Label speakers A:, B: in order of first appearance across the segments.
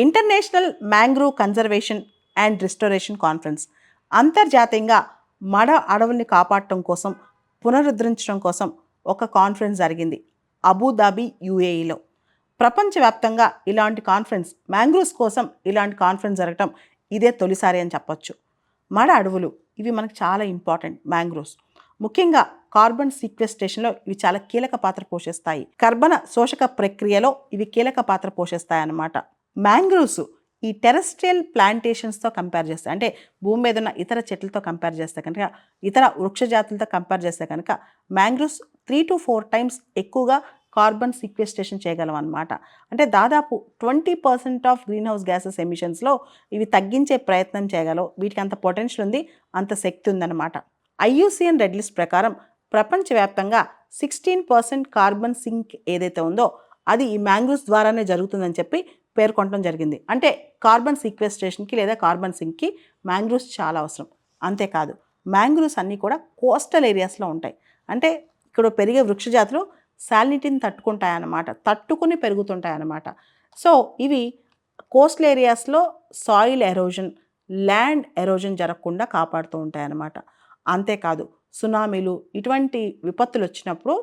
A: International mangrove conservation and restoration conference అంతర్జాతీయంగా మడ అడవుల్ని కాపాడటం కోసం పునరుద్ధరించడం కోసం ఒక కాన్ఫరెన్స్ జరిగింది అబుదాబి యుఏఈలో. ప్రపంచవ్యాప్తంగా ఇలాంటి కాన్ఫరెన్స్ మ్యాంగ్రూవ్స్ కోసం ఇలాంటి కాన్ఫరెన్స్ జరగటం ఇదే తొలిసారి అని చెప్పొచ్చు. మడ అడవులు ఇవి మనకు చాలా ఇంపార్టెంట్. మ్యాంగ్రూవ్స్ ముఖ్యంగా కార్బన్ సీక్వెస్ట్రేషన్లో ఇవి చాలా కీలక పాత్ర పోషిస్తాయి. కర్బన శోషక ప్రక్రియలో ఇవి కీలక పాత్ర పోషిస్తాయి అన్నమాట. మ్యాంగ్రూవ్స్ ఈ టెరెస్ట్రియల్ ప్లాంటేషన్స్తో కంపేర్ చేస్తే, అంటే భూమి మీద ఉన్న ఇతర చెట్లతో కంపేర్ చేస్తే కనుక, ఇతర వృక్ష జాతులతో కంపేర్ చేస్తే కనుక మ్యాంగ్రూవ్స్ 3 to 4 times ఎక్కువగా కార్బన్ సీక్వెస్ట్రేషన్ చేయగలం అన్నమాట. అంటే దాదాపు 20% ఆఫ్ గ్రీన్ హౌస్ గ్యాసెస్ ఎమిషన్స్లో ఇవి తగ్గించే ప్రయత్నం చేయగలవు. వీటికి అంత పొటెన్షియల్ ఉంది, అంత శక్తి ఉందన్నమాట. IUCN రెడ్ లిస్ట్ ప్రకారం ప్రపంచవ్యాప్తంగా 16% కార్బన్ సింక్ ఏదైతే ఉందో అది ఈ మ్యాంగ్రూవ్స్ ద్వారానే జరుగుతుందని చెప్పి పేర్కొనడం జరిగింది. అంటే కార్బన్ సీక్వెస్ట్రేషన్కి లేదా కార్బన్ సింక్కి మ్యాంగ్రూవ్స్ చాలా అవసరం. అంతేకాదు మ్యాంగ్రూవ్స్ అన్నీ కూడా కోస్టల్ ఏరియాస్లో ఉంటాయి. అంటే ఇక్కడ పెరిగే వృక్ష జాతులు సాలినిటీని తట్టుకుంటాయన్నమాట, తట్టుకుని పెరుగుతుంటాయన్నమాట. సో ఇవి కోస్టల్ ఏరియాస్లో సాయిల్ ఎరోజన్, ల్యాండ్ ఎరోజన్ జరగకుండా కాపాడుతూ ఉంటాయన్నమాట. అంతేకాదు సునామీలు ఇటువంటి విపత్తులు వచ్చినప్పుడు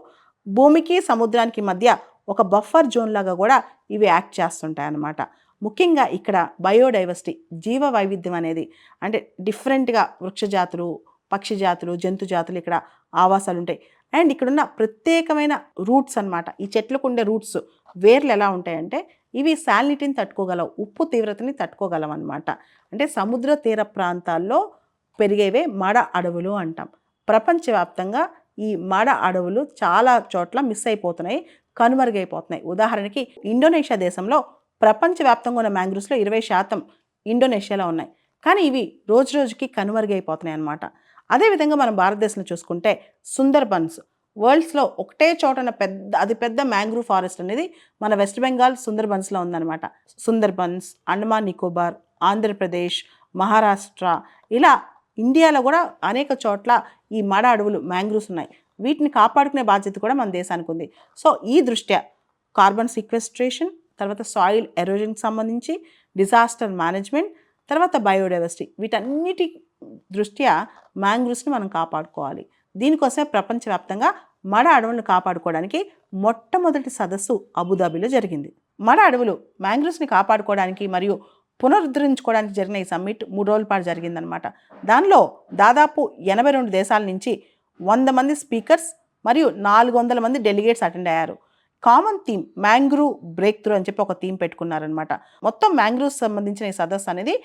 A: భూమికి సముద్రానికి మధ్య ఒక బఫర్ జోన్ లాగా కూడా ఇవి యాక్ట్ చేస్తుంటాయి అన్నమాట. ముఖ్యంగా ఇక్కడ బయోడైవర్సిటీ, జీవ వైవిధ్యం అనేది, అంటే డిఫరెంట్గా వృక్ష జాతులు, పక్షి జాతులు, జంతు జాతులు ఇక్కడ ఆవాసాలు ఉంటాయి. అండ్ ఇక్కడున్న ప్రత్యేకమైన రూట్స్ అన్నమాట. ఈ చెట్లకు ఉండే రూట్స్, వేర్లు ఎలా ఉంటాయంటే ఇవి సాలినిటీని తట్టుకోగలవు, ఉప్పు తీవ్రతని తట్టుకోగలవు అన్నమాట. అంటే సముద్ర తీర ప్రాంతాల్లో పెరిగేవే మడ అడవులు అంటాం. ప్రపంచవ్యాప్తంగా ఈ మడ అడవులు చాలా చోట్ల మిస్ అయిపోతున్నాయి, కనుమరుగైపోతున్నాయి. ఉదాహరణకి ఇండోనేషియా దేశంలో ప్రపంచవ్యాప్తంగా ఉన్న మ్యాంగ్రూవ్స్లో 20% ఇండోనేషియాలో ఉన్నాయి. కానీ ఇవి రోజు రోజుకి కనుమరుగైపోతున్నాయి అన్నమాట. అదేవిధంగా మనం భారతదేశంలో చూసుకుంటే సుందర్బన్స్, వరల్డ్స్లో ఒకటే చోటన అతిపెద్ద మ్యాంగ్రూవ్ ఫారెస్ట్ అనేది మన వెస్ట్ బెంగాల్ సుందర్బన్స్లో ఉందన్నమాట. సుందర్బన్స్, అండమాన్ నికోబార్, ఆంధ్రప్రదేశ్, మహారాష్ట్ర, ఇలా ఇండియాలో కూడా అనేక చోట్ల ఈ మడ అడవులు మ్యాంగ్రూవ్స్ ఉన్నాయి. వీటిని కాపాడుకునే బాధ్యత కూడా మన దేశానికి ఉంది. సో ఈ దృష్ట్యా కార్బన్ సీక్వెస్ట్రేషన్, తర్వాత సాయిల్ ఎరోజన్కి సంబంధించి, డిజాస్టర్ మేనేజ్మెంట్, తర్వాత బయోడైవర్సిటీ, వీటన్నిటి దృష్ట్యా మ్యాంగ్రూవ్స్ని మనం కాపాడుకోవాలి. దీనికోసమే ప్రపంచవ్యాప్తంగా మడ అడవులను కాపాడుకోవడానికి మొట్టమొదటి సదస్సు అబుదాబిలో జరిగింది. మడ అడవులు మ్యాంగ్రూవ్స్ని కాపాడుకోవడానికి మరియు పునరుద్ధరించుకోవడానికి జరిగిన ఈ సమ్మిట్ 3 రోజుల పాటు జరిగిందనమాట. దానిలో దాదాపు 82 దేశాల నుంచి 100 మంది స్పీకర్స్ మరియు 400 మంది డెలిగేట్స్ అటెండ్ అయ్యారు. Common theme mangrove break through అని చెప్పి ఒక థీమ్ పెట్టుకున్నారనమాట. మొత్తం మ్యాంగ్రూవ్స్ సంబంధించిన ఈ సదస్సు అనేది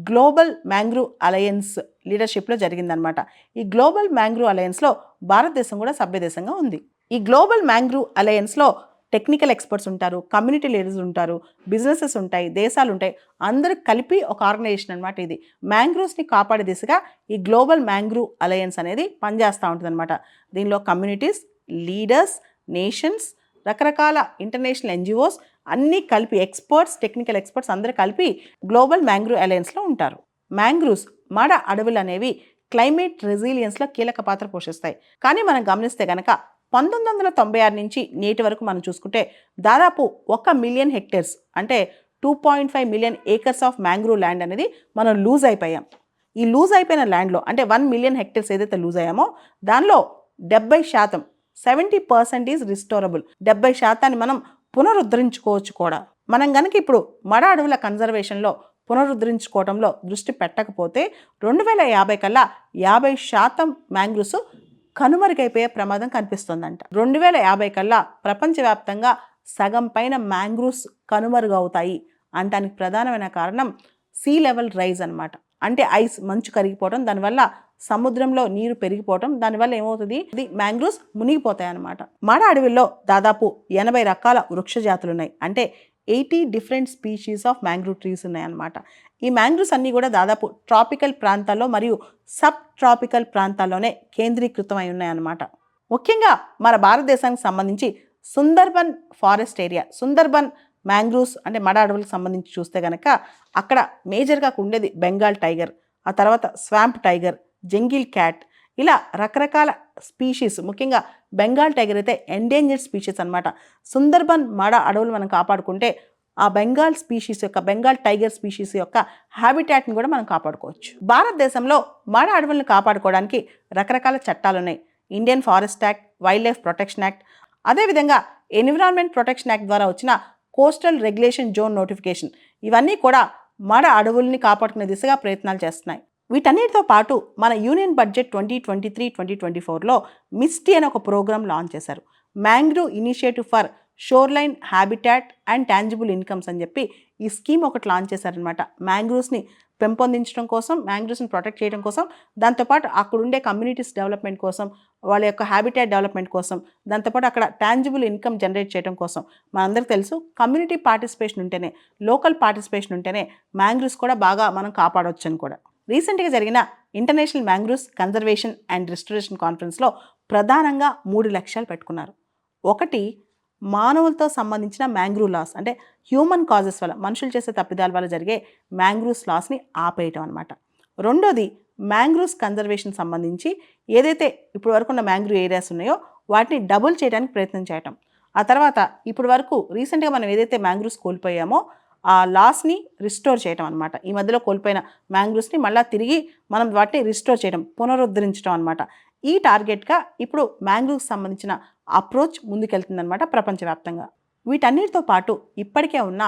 A: గ్లోబల్ మ్యాంగ్రూవ్ అలయన్స్ లీడర్షిప్లో జరిగిందనమాట. ఈ గ్లోబల్ మ్యాంగ్రూవ్ అలయన్స్లో భారతదేశం కూడా సభ్యదేశంగా ఉంది. ఈ గ్లోబల్ మ్యాంగ్రూవ్ అలయన్స్లో టెక్నికల్ ఎక్స్పర్ట్స్ ఉంటారు, కమ్యూనిటీ లీడర్స్ ఉంటారు, బిజినెసెస్ ఉంటాయి, దేశాలు ఉంటాయి, అందరూ కలిపి ఒక ఆర్గనైజేషన్ అనమాట. ఇది మ్యాంగ్రూవ్స్ని కాపాడే దిశగా ఈ గ్లోబల్ మ్యాంగ్రూవ్ అలయన్స్ అనేది పనిచేస్తూ ఉంటుంది అనమాట. దీనిలో కమ్యూనిటీస్, లీడర్స్, నేషన్స్, రకరకాల ఇంటర్నేషనల్ NGOs అన్నీ కలిపి, ఎక్స్పర్ట్స్, టెక్నికల్ ఎక్స్పర్ట్స్ అందరూ కలిపి గ్లోబల్ మ్యాంగ్రూవ్ అలయన్స్లో ఉంటారు. మ్యాంగ్రూవ్స్, మడ అడవులు అనేవి క్లైమేట్ రెసిలియన్స్లో కీలక పాత్ర పోషిస్తాయి. కానీ మనం గమనిస్తే కనుక 1996 నుంచి నేటి వరకు మనం చూసుకుంటే దాదాపు 1 మిలియన్ హెక్టేర్స్, అంటే 2.5 million acres of mangrove land అనేది మనం లూజ్ అయిపోయాం. ఈ లూజ్ అయిపోయిన ల్యాండ్లో, అంటే 1 మిలియన్ హెక్టేర్స్ ఏదైతే లూజ్ అయ్యామో దానిలో 70%, 70% ఈజ్ రిస్టోరబుల్. 70% మనం పునరుద్ధరించుకోవచ్చు కూడా. మనం కనుక ఇప్పుడు మడ అడవుల కన్జర్వేషన్లో, పునరుద్ధరించుకోవడంలో దృష్టి పెట్టకపోతే 2050 కల్లా 50% మ్యాంగ్రూవ్స్ కనుమరుగైపోయే ప్రమాదం కనిపిస్తుందంట. 2050 కల్లా ప్రపంచవ్యాప్తంగా సగం పైన మ్యాంగ్రూవ్స్ కనుమరుగవుతాయి అంటానికి ప్రధానమైన కారణం సీ లెవెల్ రైజ్ అనమాట. అంటే ఐస్, మంచు కరిగిపోవడం, దానివల్ల సముద్రంలో నీరు పెరిగిపోవడం, దానివల్ల ఏమవుతుంది, ఇది మ్యాంగ్రూవ్స్ మునిగిపోతాయి అన్నమాట. మడ అడవుల్లో దాదాపు 80 రకాల వృక్ష జాతులు ఉన్నాయి. అంటే 80 different species of mangrove trees ఉన్నాయన్నమాట. ఈ మ్యాంగ్రూవ్స్ అన్నీ కూడా దాదాపు ట్రాపికల్ ప్రాంతాల్లో మరియు సబ్ ట్రాపికల్ ప్రాంతాల్లోనే కేంద్రీకృతమై ఉన్నాయన్నమాట. ముఖ్యంగా మన భారతదేశానికి సంబంధించి Sundarban forest area, Sundarban mangroves అంటే మడ అడవులకు సంబంధించి చూస్తే కనుక అక్కడ మేజర్గా ఉండేది బెంగాల్ టైగర్, ఆ తర్వాత స్వాంప్ టైగర్, జంగిల్ క్యాట్, ఇలా రకరకాల స్పీషీస్. ముఖ్యంగా బెంగాల్ టైగర్ అయితే ఎండేంజర్డ్ స్పీషీస్ అనమాట. సుందర్బన్ మడ అడవులు మనం కాపాడుకుంటే ఆ బెంగాల్ టైగర్ స్పీషీస్ యొక్క హ్యాబిటాట్ని కూడా మనం కాపాడుకోవచ్చు. భారతదేశంలో మాడ అడవులను కాపాడుకోవడానికి రకరకాల చట్టాలు ఉన్నాయి. Indian forest act, wild life protection act, అదేవిధంగా ఎన్విరాన్మెంట్ ప్రొటెక్షన్ యాక్ట్ ద్వారా వచ్చిన కోస్టల్ రెగ్యులేషన్ జోన్ నోటిఫికేషన్, ఇవన్నీ కూడా మాడ అడవుల్ని కాపాడుకునే దిశగా ప్రయత్నాలు చేస్తున్నాయి. వీటన్నిటితో పాటు మన యూనియన్ బడ్జెట్ 2023-2024లో మిస్టీ అనే ఒక ప్రోగ్రామ్ లాంచ్ చేశారు. Mangrove initiative for shoreline habitat and tangible incomes అని చెప్పి ఈ స్కీమ్ ఒకటి లాంచ్ చేశారనమాట. మ్యాంగ్రూవ్స్ని పెంపొందించడం కోసం, మ్యాంగ్రూవ్స్ని ప్రొటెక్ట్ చేయడం కోసం, దాంతోపాటు అక్కడ ఉండే కమ్యూనిటీస్ డెవలప్మెంట్ కోసం, వాళ్ళ యొక్క హ్యాబిటాట్ డెవలప్మెంట్ కోసం, దాంతోపాటు అక్కడ టాంజిబుల్ ఇన్కమ్ జనరేట్ చేయడం కోసం. మనందరికీ తెలుసు, కమ్యూనిటీ పార్టిసిపేషన్ ఉంటేనే, లోకల్ పార్టిసిపేషన్ ఉంటేనే మ్యాంగ్రూవ్స్ కూడా బాగా మనం కాపాడవచ్చు అని కూడా. రీసెంట్గా జరిగిన international mangroves conservation and restoration కాన్ఫరెన్స్లో ప్రధానంగా 3 లక్ష్యాలు పెట్టుకున్నారు. ఒకటి, మానవులతో సంబంధించిన మ్యాంగ్రూవ్ లాస్, అంటే హ్యూమన్ కాజెస్ వల్ల, మనుషులు చేసే తప్పిదాల వల్ల జరిగే మ్యాంగ్రూవ్స్ లాస్ని ఆపేయటం అనమాట. రెండోది, మ్యాంగ్రూవ్స్ కన్జర్వేషన్ సంబంధించి ఏదైతే ఇప్పుడు వరకు ఉన్న మ్యాంగ్రూవ్ ఏరియాస్ ఉన్నాయో వాటిని డబుల్ చేయడానికి ప్రయత్నం చేయటం. ఆ తర్వాత ఇప్పుడు వరకు రీసెంట్గా మనం ఏదైతే మ్యాంగ్రూవ్స్ కోల్పోయామో ఆ లాస్ని రిస్టోర్ చేయటం అనమాట. ఈ మధ్యలో కోల్పోయిన మ్యాంగ్రూవ్స్ని మళ్ళీ తిరిగి మనం వాటిని రిస్టోర్ చేయడం, పునరుద్ధరించడం అనమాట. ఈ టార్గెట్గా ఇప్పుడు మ్యాంగ్రూవ్స్ సంబంధించిన అప్రోచ్ ముందుకెళ్తుందనమాట ప్రపంచవ్యాప్తంగా. వీటన్నిటితో పాటు ఇప్పటికే ఉన్న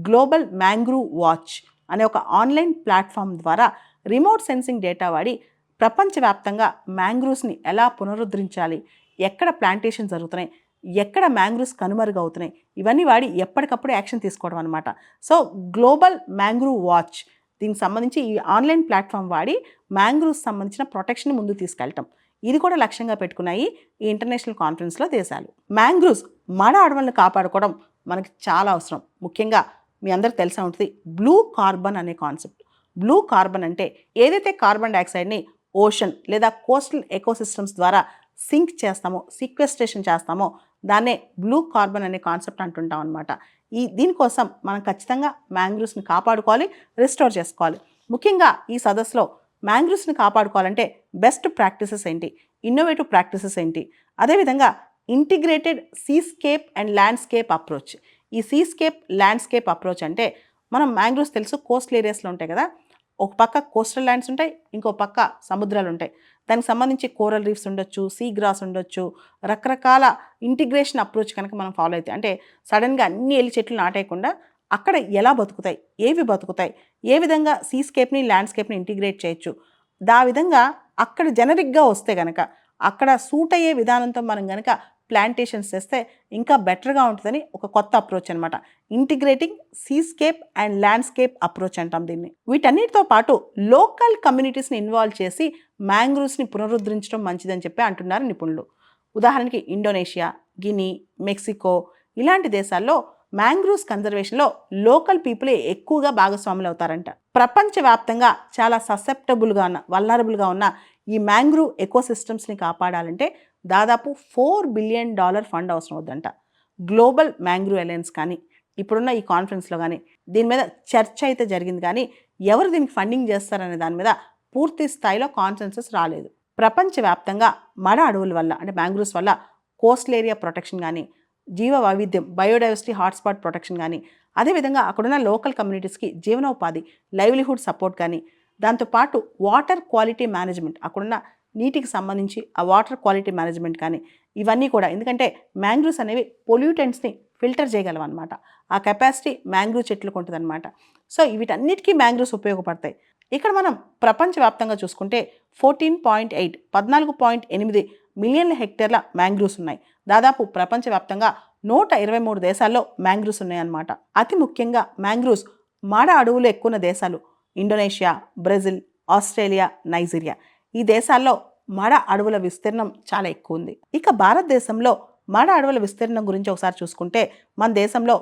A: గ్లోబల్ మ్యాంగ్రూవ్ వాచ్ అనే ఒక ఆన్లైన్ ప్లాట్ఫామ్ ద్వారా రిమోట్ సెన్సింగ్ డేటా వాడి ప్రపంచవ్యాప్తంగా మ్యాంగ్రూవ్స్ని ఎలా పునరుద్ధరించాలి, ఎక్కడ ప్లాంటేషన్ జరుగుతున్నాయి, ఎక్కడ మ్యాంగ్రూవ్స్ కనుమరుగవుతున్నాయి, ఇవన్నీ వాడి ఎప్పటికప్పుడు యాక్షన్ తీసుకోవడం అనమాట. సో గ్లోబల్ మ్యాంగ్రూవ్ వాచ్, దీనికి సంబంధించి ఈ ఆన్లైన్ ప్లాట్ఫామ్ వాడి మ్యాంగ్రూవ్స్ సంబంధించిన ప్రొటెక్షన్ ముందుకు తీసుకెళ్ళటం, ఇది కూడా లక్ష్యంగా పెట్టుకున్నాయి ఈ ఇంటర్నేషనల్ కాన్ఫరెన్స్లో దేశాలు. మ్యాంగ్రూవ్స్ మాడ అడవులను కాపాడుకోవడం మనకి చాలా అవసరం. ముఖ్యంగా మీ అందరికి తెలిసే ఉంటుంది బ్లూ కార్బన్ అనే కాన్సెప్ట్. బ్లూ కార్బన్ అంటే ఏదైతే కార్బన్ డైఆక్సైడ్ని ఓషన్ లేదా కోస్టల్ ఎకోసిస్టమ్స్ ద్వారా సింక్ చేస్తామో, సీక్వెస్ట్రేషన్ చేస్తామో దాన్నే బ్లూ కార్బన్ అనే కాన్సెప్ట్ అంటుంటాం అనమాట. దీనికోసం మనం ఖచ్చితంగా మ్యాంగ్రూవ్స్ని కాపాడుకోవాలి, రిస్టోర్ చేసుకోవాలి. ముఖ్యంగా ఈ సదస్సులో మ్యాంగ్రూవ్స్ని కాపాడుకోవాలంటే బెస్ట్ ప్రాక్టీసెస్ ఏంటి, ఇన్నోవేటివ్ ప్రాక్టీసెస్ ఏంటి, అదేవిధంగా integrated seascape and landscape approach. ఈ సీస్కేప్ ల్యాండ్స్కేప్ అప్రోచ్ అంటే మనం మ్యాంగ్రూవ్స్ తెలుసు కోస్టల్ ఏరియాస్లో ఉంటాయి కదా, ఒక పక్క కోస్టల్ ల్యాండ్స్ ఉంటాయి, ఇంకో పక్క సముద్రాలు ఉంటాయి. దానికి సంబంధించి కోరల్ రీఫ్స్ ఉండొచ్చు, సీ గ్రాస్ ఉండొచ్చు, రకరకాల ఇంటిగ్రేషన్ అప్రోచ్ కనుక మనం ఫాలో అయితే, అంటే సడన్గా అన్ని ఎల్లి చెట్లు నాటేయకుండా అక్కడ ఎలా బతుకుతాయి, ఏవి బతుకుతాయి, ఏ విధంగా సీస్కేప్ని ల్యాండ్స్కేప్ని ఇంటిగ్రేట్ చేయొచ్చు, దా విధంగా అక్కడ జనరిక్గా వస్తే కనుక అక్కడ సూట్ అయ్యే విధానంతో మనం కనుక ప్లాంటేషన్స్ చేస్తే ఇంకా బెటర్గా ఉంటుందని ఒక కొత్త అప్రోచ్ అనమాట. Integrating seascape and landscape approach అంటాం దీన్ని. వీటన్నిటితో పాటు లోకల్ కమ్యూనిటీస్ని ఇన్వాల్వ్ చేసి మ్యాంగ్రూవ్స్ని పునరుద్ధరించడం మంచిదని చెప్పి అంటున్నారు నిపుణులు. ఉదాహరణకి ఇండోనేషియా, గిని, మెక్సికో ఇలాంటి దేశాల్లో మ్యాంగ్రూవ్స్ కన్జర్వేషన్లో లోకల్ పీపులే ఎక్కువగా భాగస్వాములు అవుతారంట. ప్రపంచవ్యాప్తంగా చాలా ససెప్టబుల్గా ఉన్న, వల్నరబుల్గా ఉన్న ఈ మ్యాంగ్రూవ్ ఎకోసిస్టమ్స్ని కాపాడాలంటే దాదాపు $4 బిలియన్ ఫండ్ అవసరం అవుతుందంట. గ్లోబల్ మ్యాంగ్రూవ్ అలయన్స్ కానీ ఇప్పుడున్న ఈ కాన్ఫరెన్స్లో కానీ దీని మీద చర్చ అయితే జరిగింది, కానీ ఎవరు దీనికి ఫండింగ్ చేస్తారనే దాని మీద పూర్తి స్థాయిలో కాన్సెన్సస్ రాలేదు. ప్రపంచవ్యాప్తంగా మడ అడవుల వల్ల, అంటే మ్యాంగ్రూవ్స్ వల్ల కోస్టల్ ఏరియా ప్రొటెక్షన్ కానీ, జీవ వైవిధ్యం బయోడైవర్సిటీ హాట్స్పాట్ ప్రొటెక్షన్ కానీ, అదేవిధంగా అక్కడున్న లోకల్ కమ్యూనిటీస్కి జీవనోపాధి లైవ్లీహుడ్ సపోర్ట్ కానీ, దాంతోపాటు వాటర్ క్వాలిటీ మేనేజ్మెంట్, అక్కడున్న నీటికి సంబంధించి ఆ వాటర్ క్వాలిటీ మేనేజ్మెంట్ కానీ, ఇవన్నీ కూడా, ఎందుకంటే మ్యాంగ్రూవ్స్ అనేవి పొల్యూటెంట్స్ని ఫిల్టర్ చేయగలవు అనమాట. ఆ కెపాసిటీ మ్యాంగ్రూవ్ చెట్లకు ఉంటుంది అనమాట. సో వీటన్నిటికీ మ్యాంగ్రూవ్స్ ఉపయోగపడతాయి. ఇక్కడ మనం ప్రపంచవ్యాప్తంగా చూసుకుంటే 14.8 మిలియన్ల హెక్టేర్ల మ్యాంగ్రూవ్స్ ఉన్నాయి. దాదాపు ప్రపంచవ్యాప్తంగా 123 దేశాల్లో మ్యాంగ్రూవ్స్ ఉన్నాయన్నమాట. అతి ముఖ్యంగా మ్యాంగ్రూవ్స్ మాడ అడవులు ఎక్కువ దేశాలు ఇండోనేషియా, బ్రెజిల్, ఆస్ట్రేలియా, నైజీరియా. ఈ దేశాల్లో మాడ అడవుల విస్తీర్ణం చాలా ఎక్కువ ఉంది. ఇక భారతదేశంలో మాడ అడవుల విస్తీర్ణం గురించి ఒకసారి చూసుకుంటే మన దేశంలో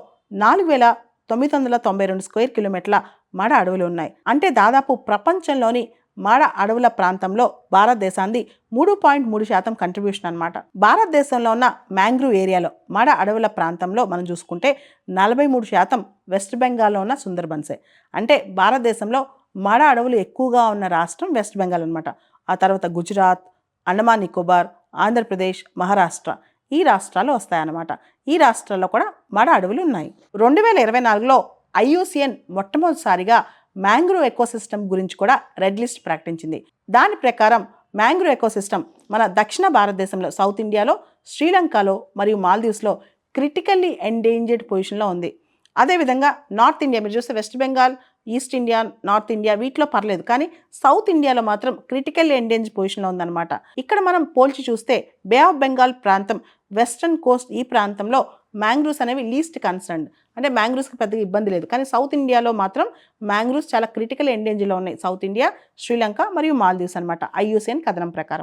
A: 4,992 స్క్వేర్ కిలోమీటర్ల మాడ అడవులు ఉన్నాయి. అంటే దాదాపు ప్రపంచంలోని మాడ అడవుల ప్రాంతంలో భారతదేశాన్ని 3.3% కంట్రిబ్యూషన్ అనమాట. భారతదేశంలో ఉన్న మ్యాంగ్రూవ్ ఏరియాలో మాడ అడవుల ప్రాంతంలో మనం చూసుకుంటే 43% వెస్ట్ బెంగాల్లో ఉన్న సుందర్బన్సే. అంటే భారతదేశంలో మాడ అడవులు ఎక్కువగా ఉన్న రాష్ట్రం వెస్ట్ బెంగాల్ అనమాట. ఆ తర్వాత గుజరాత్, అండమాన్ నికోబార్, ఆంధ్రప్రదేశ్, మహారాష్ట్ర ఈ రాష్ట్రాలు వస్తాయన్నమాట. ఈ రాష్ట్రాల్లో కూడా మడ అడవులు ఉన్నాయి. 2024లో ఐయుసిఎన్ మొట్టమొదటిసారిగా మ్యాంగ్రోవ్ ఎకోసిస్టమ్ గురించి కూడా రెడ్ లిస్ట్ ప్రకటించింది. దాని ప్రకారం మ్యాంగ్రోవ్ ఎకోసిస్టమ్ మన దక్షిణ భారతదేశంలో, సౌత్ ఇండియాలో, శ్రీలంకలో మరియు మాల్దీవ్స్లో క్రిటికల్లీ ఎండేంజర్డ్ పొజిషన్లో ఉంది. అదేవిధంగా నార్త్ ఇండియా, మీరు చూస్తే west Bengal, east India, north India వీటిలో పర్లేదు, కానీ సౌత్ ఇండియాలో మాత్రం క్రిటికల్లీ ఎండేంజర్డ్ పొజిషన్లో ఉందన్నమాట. ఇక్కడ మనం పోల్చి చూస్తే బే ఆఫ్ బెంగాల్ ప్రాంతం, వెస్ట్రన్ కోస్ట్, ఈ ప్రాంతంలో మ్యాంగ్రూవ్స్ అనేవి లీస్ట్ కన్సర్న్డ్, అంటే మ్యాంగ్రూవ్స్కి పెద్దగా ఇబ్బంది లేదు. కానీ సౌత్ ఇండియాలో మాత్రం మ్యాంగ్రూవ్స్ చాలా క్రిటికల్ ఎండేంజర్లో ఉన్నాయి. సౌత్ ఇండియా, శ్రీలంక మరియు మాల్దీవ్స్ అనమాట, ఐయుసిఎన్ కథనం ప్రకారం.